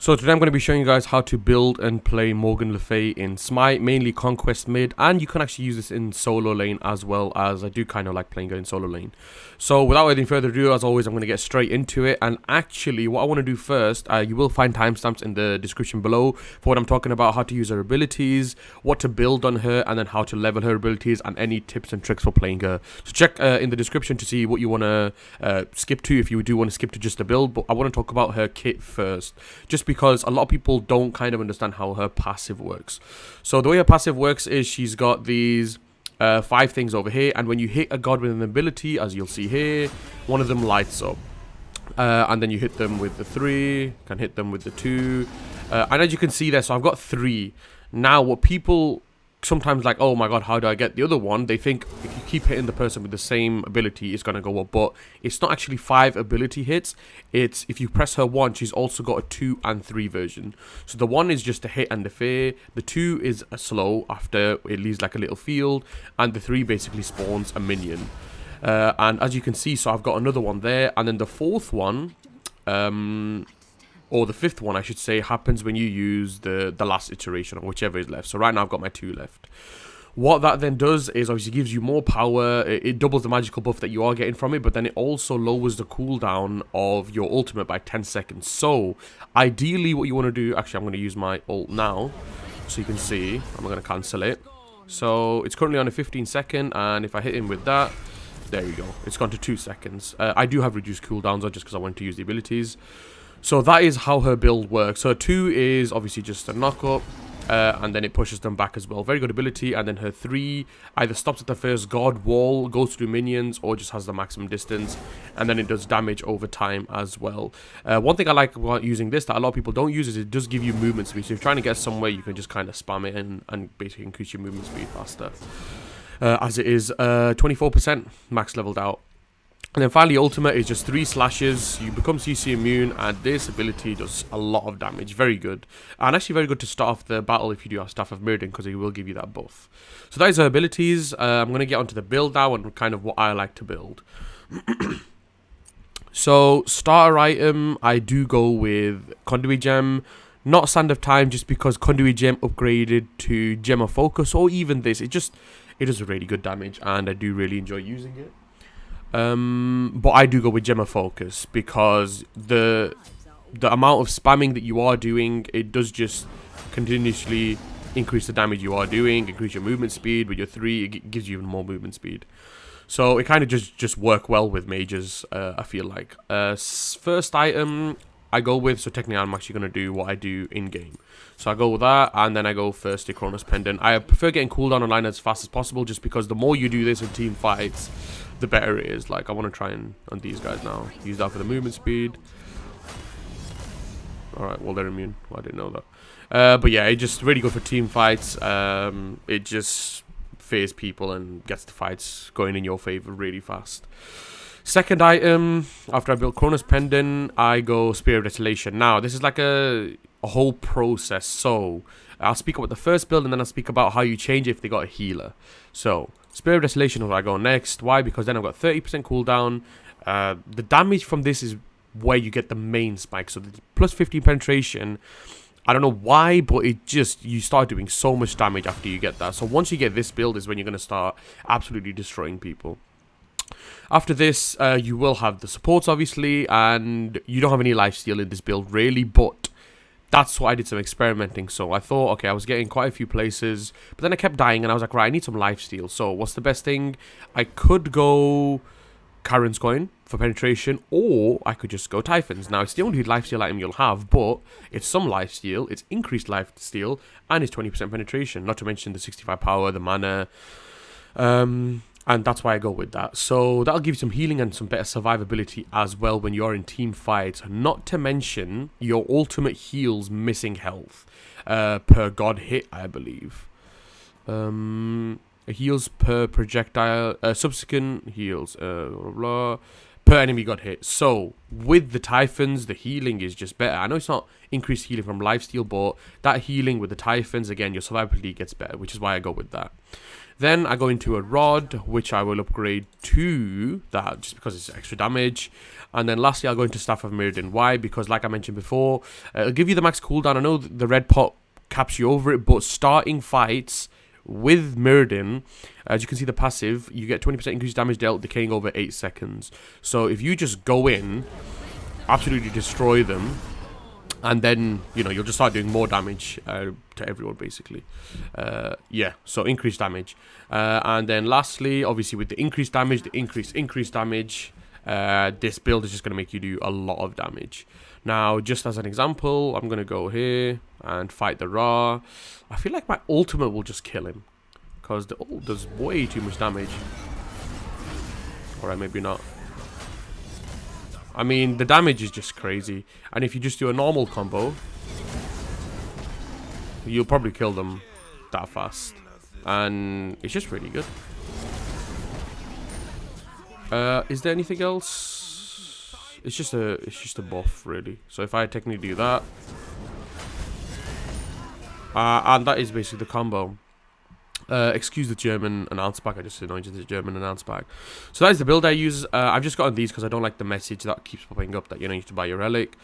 So today I'm going to be showing you guys how to build and play Morgan Le Fay in SMITE, mainly Conquest mid, and you can actually use this in solo lane as well, as I do kind of like playing her in solo lane. So without any further ado, as always, I'm going to get straight into it. And actually, what I want to do first, you will find timestamps in the description below for what I'm talking about, how to use her abilities, what to build on her, and then how to level her abilities, and any tips and tricks for playing her. So check in the description to see what you want to skip to, if you do want to skip to just a build. But I want to talk about her kit first, just because a lot of people don't kind of understand how her passive works. So the way her passive works is she's got these 5 things over here, and when you hit a god with an ability, as you'll see here, one of them lights up. And then you hit them with the 3, can hit them with the 2. And as you can see there, so I've got 3. Now, what people sometimes like, oh my god, how do I get the other one? They think if you keep hitting the person with the same ability, it's going to go up. But it's not actually 5 ability hits. It's, if you press her 1, she's also got a 2 and 3 version. So the 1 is just a hit and a fear. The 2 is a slow after it leaves like a little field. And the 3 basically spawns a minion. And as you can see, so I've got another one there. And then the 4th one, or the 5th one, I should say, happens when you use the last iteration, or whichever is left. So right now I've got my 2 left. What that then does is obviously gives you more power. It doubles the magical buff that you are getting from it, but then it also lowers the cooldown of your ultimate by 10 seconds. So ideally what you want to do, actually I'm going to use my ult now, so you can see. I'm going to cancel it. So it's currently on a 15-second, and if I hit him with that, there you go. It's gone to 2 seconds. I do have reduced cooldowns just because I wanted to use the abilities. So that is how her build works. So her 2 is obviously just a knock up, and then it pushes them back as well. Very good ability. And then her 3 either stops at the first god wall, goes through minions, or just has the maximum distance. And then it does damage over time as well. One thing I like about using this that a lot of people don't use is it does give you movement speed. So if you're trying to get somewhere, you can just kind of spam it and basically increase your movement speed faster. As it is 24% max leveled out. And then finally, ultimate is just 3 slashes. You become CC immune, and this ability does a lot of damage. Very good. And actually very good to start off the battle if you do have Staff of Mirroring, because it will give you that buff. So that is her abilities. I'm going to get onto the build now and kind of what I like to build. So starter item, I do go with Conduit Gem. Not Sand of Time, just because Conduit Gem upgraded to Gem of Focus, or even this. It does really good damage, and I do really enjoy using it. But I do go with Gem of Focus because the amount of spamming that you are doing, it does just continuously increase the damage you are doing, increase your movement speed. With your 3, it gives you even more movement speed. So it kind of just work well with mages, I feel like. First item I go with, so technically I'm actually going to do what I do in-game. So I go with that, and then I go first to Chronos Pendant. I prefer getting cooldown online as fast as possible, just because the more you do this in team fights, the better it is. Like, I want to try and on these guys now. Use that for the movement speed. Alright, well, they're immune. Well, I didn't know that. But yeah, it's just really good for team fights. It just fears people and gets the fights going in your favor really fast. Second item, after I build Chronos Pendant, I go Spear of Desolation. Now, this is like a whole process. So, I'll speak about the first build, and then I'll speak about how you change it if they got a healer. So, Spear of Desolation is where I go next. Why? Because then I've got 30% cooldown. The damage from this is where you get the main spike. So, the plus 15 penetration, I don't know why, but you start doing so much damage after you get that. So, once you get this build is when you're going to start absolutely destroying people. After this, you will have the supports, obviously, and you don't have any lifesteal in this build, really, but that's why I did some experimenting. So I thought, okay, I was getting quite a few places, but then I kept dying, and I was like, right, I need some lifesteal. So what's the best thing? I could go Karen's Coin for penetration, or I could just go Typhons. Now, it's the only lifesteal item you'll have, but it's some lifesteal, it's increased lifesteal, and it's 20% penetration, not to mention the 65 power, the mana, and that's why I go with that. So that'll give you some healing and some better survivability as well when you're in team fights. Not to mention your ultimate heals missing health per god hit, I believe. Heals per projectile, subsequent heals, per enemy god hit. So with the Typhons, the healing is just better. I know it's not increased healing from lifesteal, but that healing with the Typhons, again, your survivability gets better, which is why I go with that. Then I go into a rod, which I will upgrade to that just because it's extra damage. And then lastly, I'll go into Staff of Mirrodin. Why? Because like I mentioned before, it'll give you the max cooldown. I know the red pot caps you over it, but starting fights with Mirrodin, as you can see the passive, you get 20% increased damage dealt, decaying over 8 seconds. So if you just go in, absolutely destroy them, and then, you know, you'll just start doing more damage to everyone, basically. Yeah, so increased damage. And then lastly, obviously with the increased damage, the increased damage, this build is just going to make you do a lot of damage. Now, just as an example, I'm going to go here and fight the Ra. I feel like my ultimate will just kill him, because the ult does way too much damage. Alright, maybe not. I mean, the damage is just crazy. And if you just do a normal combo, you'll probably kill them that fast. And it's just really good. Is there anything else? It's just a buff, really. So if I technically do that, and that is basically the combo. Excuse the German announce pack. I just anointed the German announce pack. So that is the build I use. I've just gotten these because I don't like the message that keeps popping up that, you know, you have to buy your relic.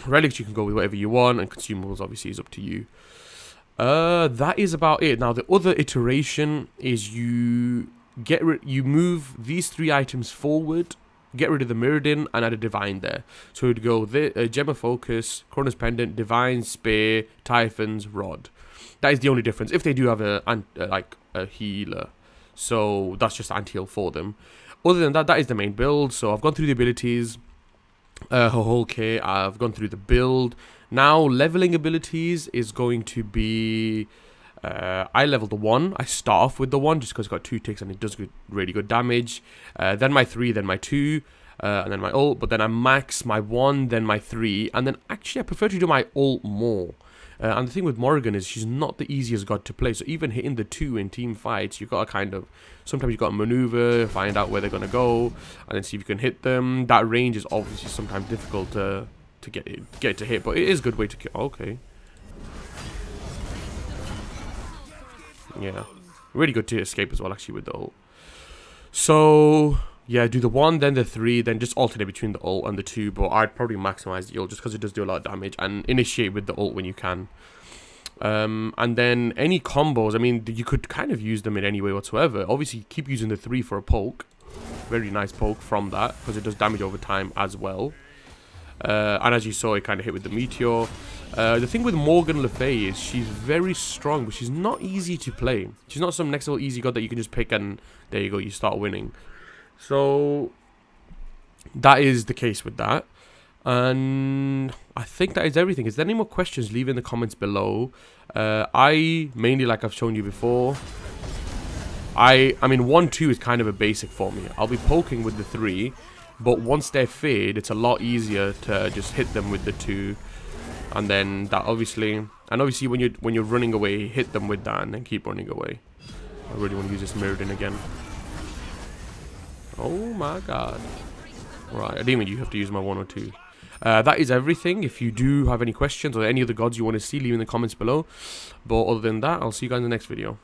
Relics you can go with whatever you want, and consumables obviously is up to you. That is about it. Now the other iteration is you move these 3 items forward, get rid of the Mirrodin, and add a Divine there. So it'd go Gem of Focus, Coroner's Pendant, Divine, Spear, Typhon's, Rod. That is the only difference. If they do have a healer, so that's just anti-heal for them. Other than that, that is the main build. So I've gone through the abilities, her whole kit. I've gone through the build. Now leveling abilities is going to be, I leveled the 1. I start off with the 1 just because it's got 2 ticks and it does really good damage. Then my 3, then my 2, and then my ult. But then I max my 1, then my 3, and then actually I prefer to do my ult more. And the thing with Morrigan is she's not the easiest god to play. So even hitting the 2 in team fights, you've got to kind of, sometimes you've got to maneuver, find out where they're going to go, and then see if you can hit them. That range is obviously sometimes difficult to get it to hit, but it is a good way to kill. Okay. Yeah. Really good to escape as well, actually, with the ult. So yeah, do the 1, then the 3, then just alternate between the ult and the 2. But I'd probably maximize the ult just because it does do a lot of damage, and initiate with the ult when you can. And then any combos, I mean, you could kind of use them in any way whatsoever. Obviously, keep using the 3 for a poke. Very nice poke from that, because it does damage over time as well. And as you saw, it kind of hit with the meteor. The thing with Morgan Le Fay is she's very strong, but she's not easy to play. She's not some next level easy god that you can just pick and there you go, you start winning. So that is the case with that. And I think that is everything. Is there any more questions? Leave in the comments below. I mainly, like I've shown you before, I mean 1-2 is kind of a basic for me. I'll be poking with the 3, but once they're fade, it's a lot easier to just hit them with the 2. And then that obviously, and obviously when you're running away, hit them with that and then keep running away. I really want to use this Mirrodin again. Oh my god. Right, I didn't mean you have to use my 1 or 2. That is everything. If you do have any questions or any other gods you want to see, leave in the comments below. But other than that, I'll see you guys in the next video.